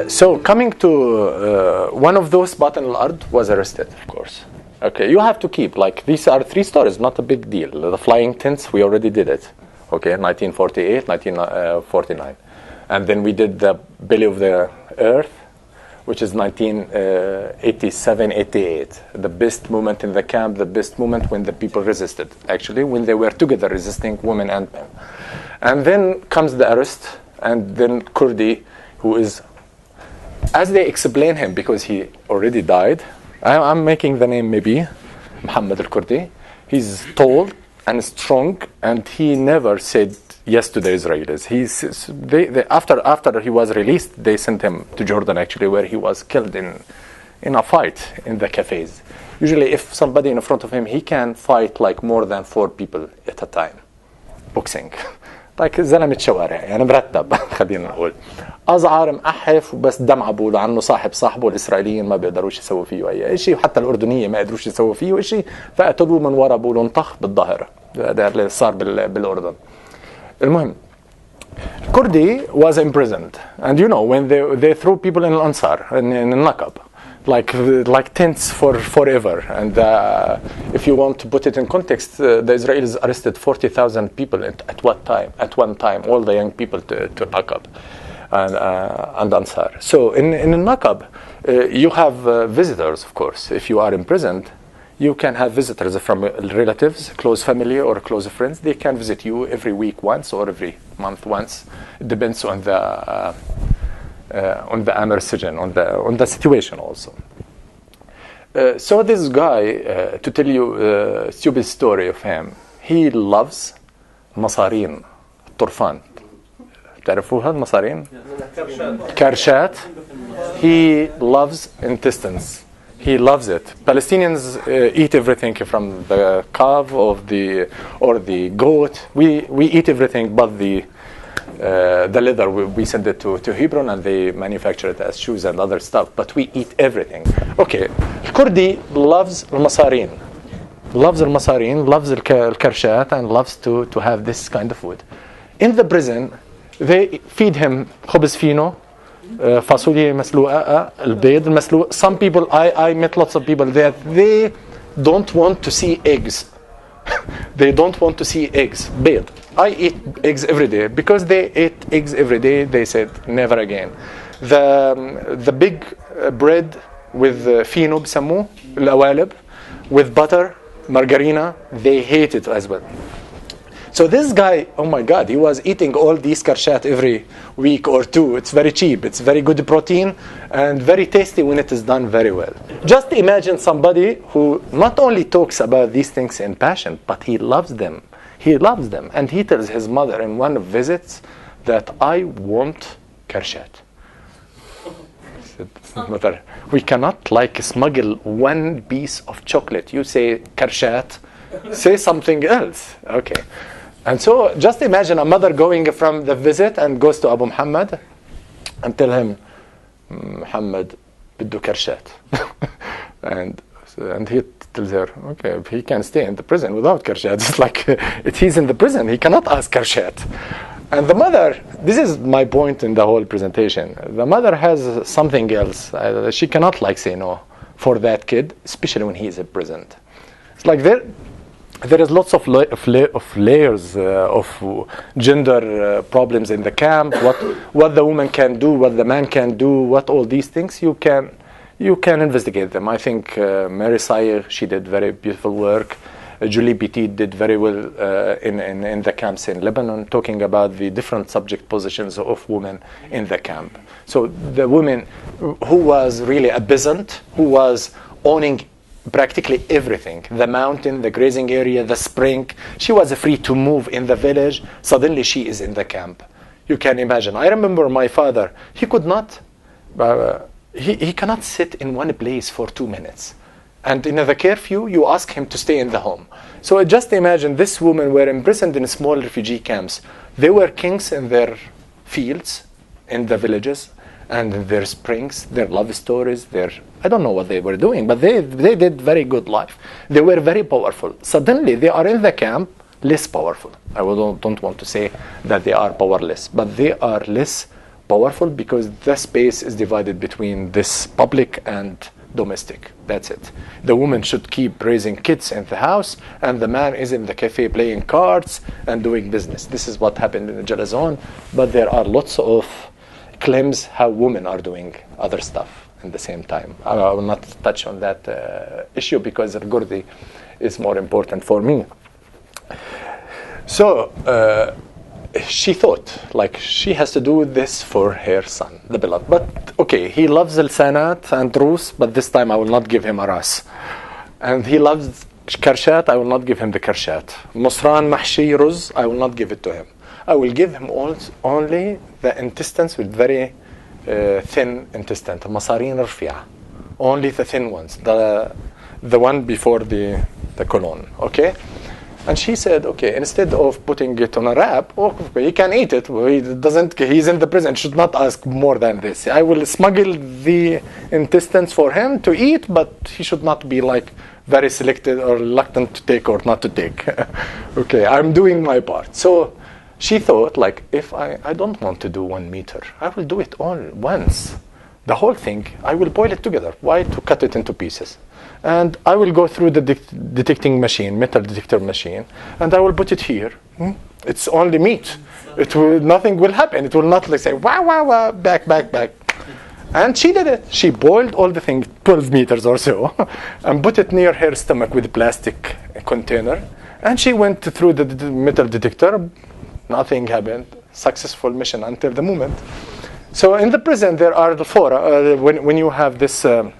So coming to one of those Batin al-Ard was arrested, of course. Okay, you have to keep, like, these are 3 stories, not a big deal. The flying tents, we already did it. Okay, 1948, 1949. And then we did the Belly of the Earth, which is 1987, 88. The best moment in the camp, the best moment when the people resisted, actually, when they were together resisting, women and men. And then comes the arrest, and then Kurdi, who is, as they explain him, because he already died, I'm making the name maybe, Muhammad al-Kurdi. He's tall and strong, and he never said yes to the Israelis. After he was released, they sent him to Jordan, actually, where he was killed in a fight in the cafes. Usually, if somebody in front of him, he can fight like more than 4 people at a time. Boxing. like زلمة شوارع يعني مرتب خلينا نقول أزعر محف وبس دمعة بقولوا عنه صاحب صاحبه الإسرائيليين ما بيقدروش يسووا فيه أي شيء وحتى الأردنية ما قدروش يسووا فيه شيء فقتلوه من ورا بقولوا انطخ بالظهر ده اللي صار بالأردن. المهم Kurdi was imprisoned, and you know when they threw people in Ansar in Nakab, like tents for forever. And if you want to put it in context, the Israelis arrested 40,000 people at one time, all the young people to Nakab and Ansar. So in Nakab, you have visitors, of course. If you are imprisoned, you can have visitors from relatives, close family, or close friends. They can visit you every week once or every month once. It depends on the Amir Sijan, on the situation also. So this guy, to tell you a stupid story of him, he loves مصارين طرفان. تعرفوها المصارين؟ كرشات. He loves intestines. He loves it. Palestinians eat everything from the calf or the goat. We eat everything but the leather. We send it to Hebron and they manufacture it as shoes and other stuff. But we eat everything. Okay, Kurdi loves al-Masarin. Loves al-Masarin, loves al-Karshat, and loves to have this kind of food. In the prison, they feed him خبز فينو, فاصوليا مسلوقة, البيض المسلوق. Some people, I met lots of people that they don't want to see eggs. They don't want to see eggs. بيض. I eat eggs every day. Because they ate eggs every day, they said never again. The big bread with فينو بسموه القوالب, with butter, margarina, they hate it as well. So this guy, oh my God, he was eating all these karshat every week or two. It's very cheap. It's very good protein and very tasty when it is done very well. Just imagine somebody who not only talks about these things in passion, but he loves them. He loves them. And he tells his mother in one of visits that I want karshat. Mother, we cannot smuggle one piece of chocolate. You say karshat, say something else. Okay. And so just imagine a mother going from the visit and goes to Abu Muhammad and tell him, Muhammad بدو كرشات. and he tells her, okay, he can stay in the prison without karshat. It's like he's in the prison, he cannot ask karshat. And the mother, this is my point in the whole presentation, the mother has something else. She cannot say no for that kid, especially when he is imprisoned. It's like there is lots of layers of gender problems in the camp. What the woman can do, what the man can do, what all these things you can investigate them. I think Mary Sayer, she did very beautiful work. Julie Petit did very well in the camps in Lebanon, talking about the different subject positions of women in the camp. So the woman who was really a peasant, who was owning practically everything, the mountain, the grazing area, the spring, she was free to move in the village. Suddenly she is in the camp. You can imagine. I remember my father, he could not, he cannot sit in one place for 2 minutes. And in the curfew, you ask him to stay in the home. So just imagine this woman were imprisoned in small refugee camps. They were kings in their fields, in the villages, and in their springs, their love stories, I don't know what they were doing, but they did very good life. They were very powerful. Suddenly, they are in the camp, less powerful. I don't want to say that they are powerless, but they are less powerful because the space is divided between this public and domestic. That's it. The woman should keep raising kids in the house, and the man is in the cafe playing cards and doing business. This is what happened in the Jala zone, but there are lots of claims how women are doing other stuff at the same time. I will not touch on that issue because Al-Ghurdi is more important for me. So she thought like she has to do this for her son, the beloved. But okay, he loves al-sanat and rus, but this time I will not give him a ras. And he loves karshat, I will not give him the karshat. Musran mahshi ruz, I will not give it to him. I will give him only the intestines with very thin intestine, masarin rfi'a. Only the thin ones, the one before the colon, okay? And she said, okay, instead of putting it on a wrap, okay, he can eat it. He's in the prison, should not ask more than this. I will smuggle the intestines for him to eat, but he should not be like very selected or reluctant to take or not to take. Okay, I'm doing my part. So she thought, like, if I don't want to do 1 meter, I will do it all once. The whole thing, I will boil it together. Why to cut it into pieces? And I will go through the detecting machine, metal detector machine, and I will put it here. It's only meat. Nothing will happen. It will not like say, wah, back. And she did it. She boiled all the thing, 12 meters or so, and put it near her stomach with a plastic container. And she went through the metal detector. Nothing happened. Successful mission until the moment. So in the prison, there are the fora. When you have this, the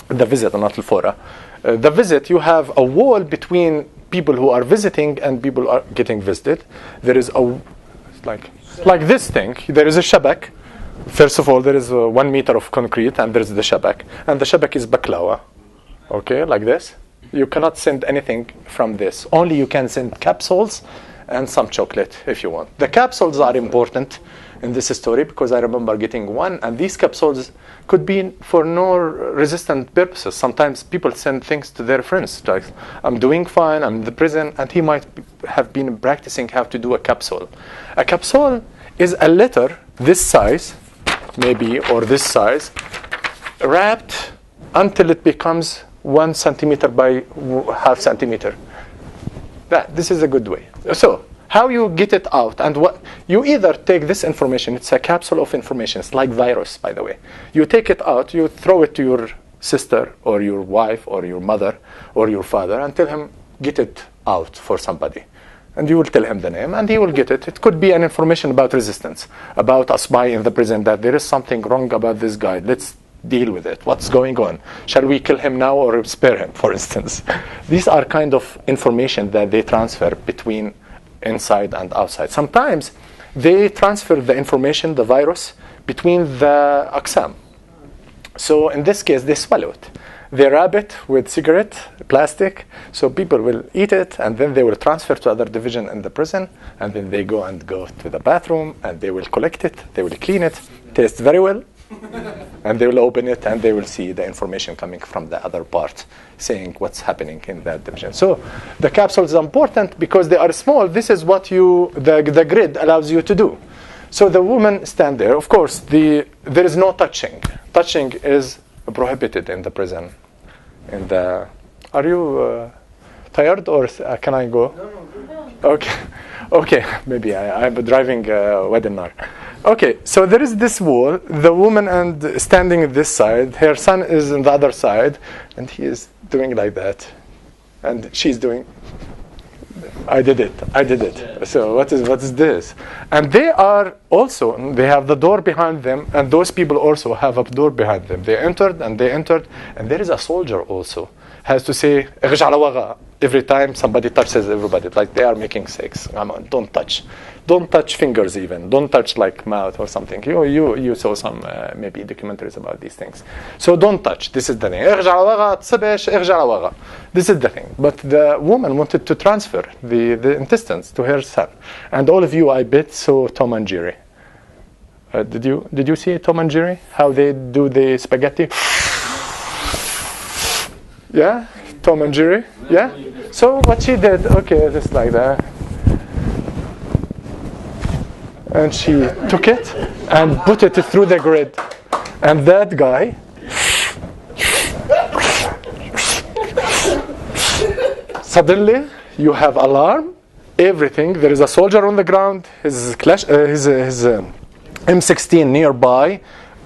visit, or not the fora, the visit, you have a wall between people who are visiting and people who are getting visited. There is like this thing. There is a shabak. First of all, there is 1 meter of concrete, and there is the shabak. And the shabak is baklawa. Okay, like this. You cannot send anything from this. Only you can send capsules and some chocolate if you want. The capsules are important in this story because I remember getting one, and these capsules could be for no resistant purposes. Sometimes people send things to their friends, like, I'm doing fine, I'm in the prison, and he might have been practicing how to do a capsule. A capsule is a letter this size, maybe, or this size, wrapped until it becomes 1 centimeter by half centimeter. This is a good way. So, how you get it out, and what you either take this information, it's a capsule of information, it's like virus, by the way. You take it out, you throw it to your sister or your wife or your mother or your father and tell him, get it out for somebody. And you will tell him the name and he will get it. It could be an information about resistance, about a spy in the prison, that there is something wrong about this guy. Let's deal with it. What's going on? Shall we kill him now or spare him, for instance? These are kind of information that they transfer between inside and outside. Sometimes they transfer the information, the virus, between the aqsam. So in this case, they swallow it. They wrap it with cigarette, plastic, so people will eat it, and then they will transfer to other division in the prison, and then they go to the bathroom, and they will collect it, they will clean it, taste very well, and they will open it, and they will see the information coming from the other part, saying what's happening in that division. So the capsules are important because they are small. This is what the grid allows you to do. So the woman stand there. Of course, there is no touching. Touching is prohibited in the prison. Are you tired, or can I go? No. Okay. Maybe I'm driving Wedenar. Okay, so there is this wall. The woman and standing at this side. Her son is on the other side, and he is doing like that, and she's doing. I did it. So what is this? And they have the door behind them, and those people also have a door behind them. They entered, and there is a soldier also has to say every time somebody touches everybody, like they are making sex. Come on, don't touch fingers even. Don't touch like mouth or something. You saw some maybe documentaries about these things. So don't touch. This is the thing. This is the thing. But the woman wanted to transfer the intestines to her son. And all of you, I bet, saw Tom and Jerry. Did you see Tom and Jerry? How they do the spaghetti? Yeah? Tom and Jerry? Yeah? So what she did, okay, just like that. And she took it and put it through the grid. And that guy, suddenly you have alarm, everything. There is a soldier on the ground, his M16 nearby,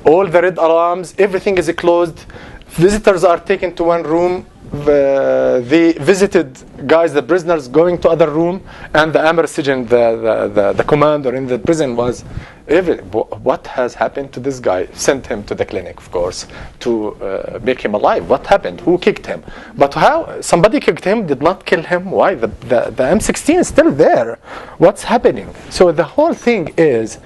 all the red alarms, everything is closed. Visitors are taken to one room. The visited guys, the prisoners, going to other room, and the Amir Sijin, the commander in the prison, was, what has happened to this guy? Sent him to the clinic, of course, to make him alive. What happened? Who kicked him? But how? Somebody kicked him, did not kill him. Why? The M16 is still there. What's happening? So the whole thing is,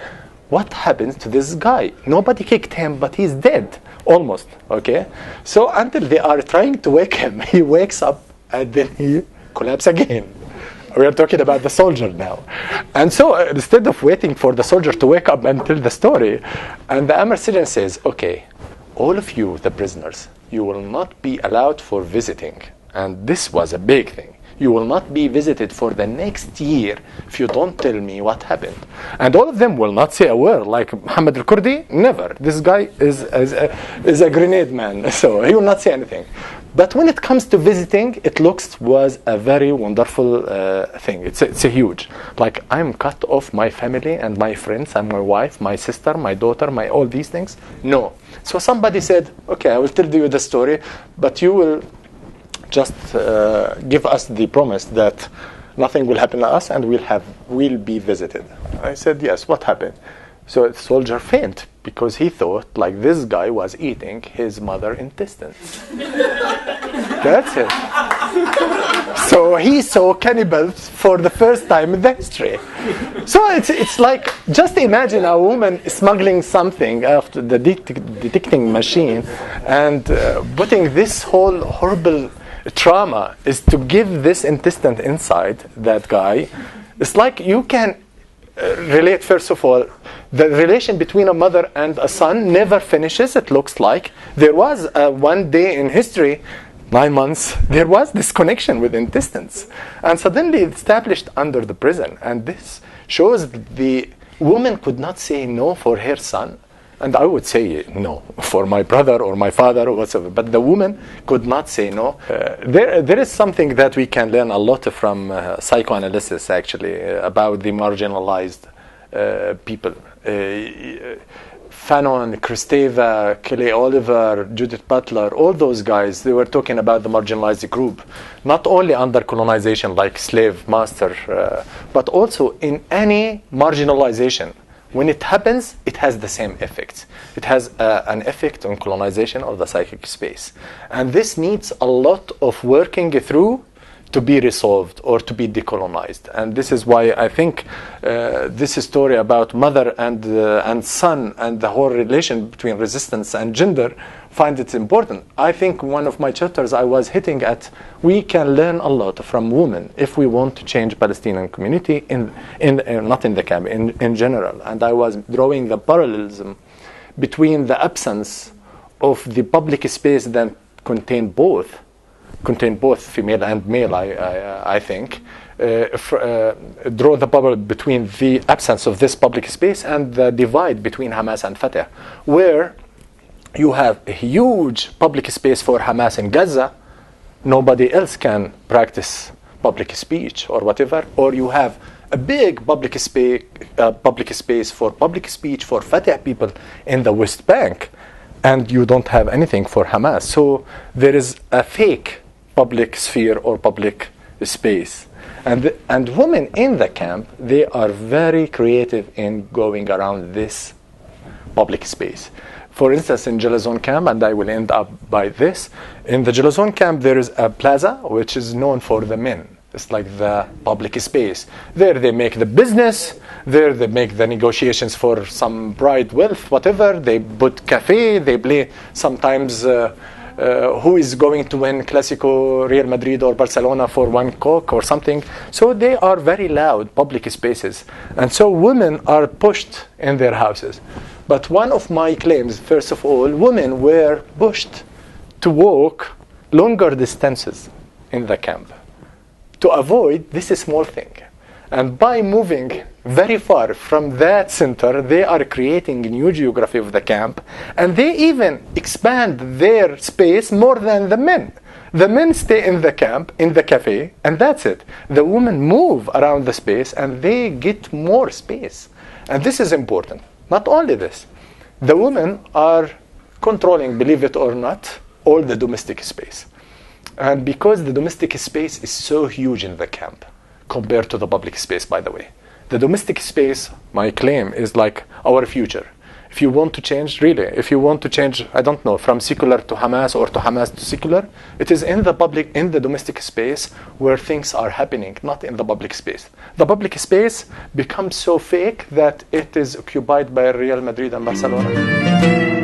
what happens to this guy? Nobody kicked him, but he's dead. Almost, okay? So until they are trying to wake him, he wakes up and then he collapses again. We are talking about the soldier now. And so instead of waiting for the soldier to wake up and tell the story, and the Amir Sijin says, okay, all of you, the prisoners, you will not be allowed for visiting. And this was a big thing. You will not be visited for the next year if you don't tell me what happened. And all of them will not say a word. Like Muhammad al-Kurdi, never. This guy is a grenade man, so he will not say anything. But when it comes to visiting, it was a very wonderful thing. It's a huge. Like, I'm cut off my family and my friends and my wife, my sister, my daughter, all these things. No. So somebody said, okay, I will tell you the story, but you will just give us the promise that nothing will happen to us and we'll be visited. I said, yes, what happened? So the soldier fainted because he thought like this guy was eating his mother's intestines. That's it. So he saw cannibals for the first time in the history. So it's like, just imagine a woman smuggling something after the detecting machine and putting this whole horrible trauma is to give this intestine inside that guy. It's like you can relate, first of all, the relation between a mother and a son never finishes. It looks like there was one day in history, 9 months, there was this connection with intestines, and suddenly established under the prison. And this shows the woman could not say no for her son. And I would say no for my brother or my father or whatever. But the woman could not say no. There is something that we can learn a lot from psychoanalysis, actually, about the marginalized people. Fanon, Kristeva, Kelly Oliver, Judith Butler, all those guys, they were talking about the marginalized group. Not only under colonization, like slave master, but also in any marginalization. When it happens, it has the same effect. It has an effect on colonization of the psychic space. And this needs a lot of working through to be resolved or to be decolonized. And this is why I think this story about mother and son and the whole relation between resistance and gender find it important. I think one of my chapters I was hitting at, we can learn a lot from women if we want to change Palestinian community not in the camp, in general. And I was drawing the parallelism between the absence of the public space that contain both female and male, I think. Draw the bubble between the absence of this public space and the divide between Hamas and Fatah, where you have a huge public space for Hamas in Gaza, nobody else can practice public speech or whatever, or you have a big public space for public speech for Fatah people in the West Bank, and you don't have anything for Hamas. So there is a fake public sphere or public space. And women in the camp, they are very creative in going around this public space. For instance, in Jalazon camp, and I will end up by this, in the Jalazon camp there is a plaza which is known for the men. It's like the public space. There they make the business, there they make the negotiations for some bride wealth, whatever. They put cafe, they play sometimes who is going to win Clásico, Real Madrid or Barcelona for one Coke or something. So they are very loud public spaces. And so women are pushed in their houses. But one of my claims, first of all, women were pushed to walk longer distances in the camp to avoid this small thing. And by moving very far from that center, they are creating a new geography of the camp, and they even expand their space more than the men. The men stay in the camp, in the cafe, and that's it. The women move around the space, and they get more space. And this is important. Not only this, the women are controlling, believe it or not, all the domestic space. And because the domestic space is so huge in the camp, compared to the public space, by the way. The domestic space, my claim, is like our future. If you want to change, really, if you want to change, I don't know, from secular to Hamas or to Hamas to secular, it is in the domestic space where things are happening, not in the public space. The public space becomes so fake that it is occupied by Real Madrid and Barcelona.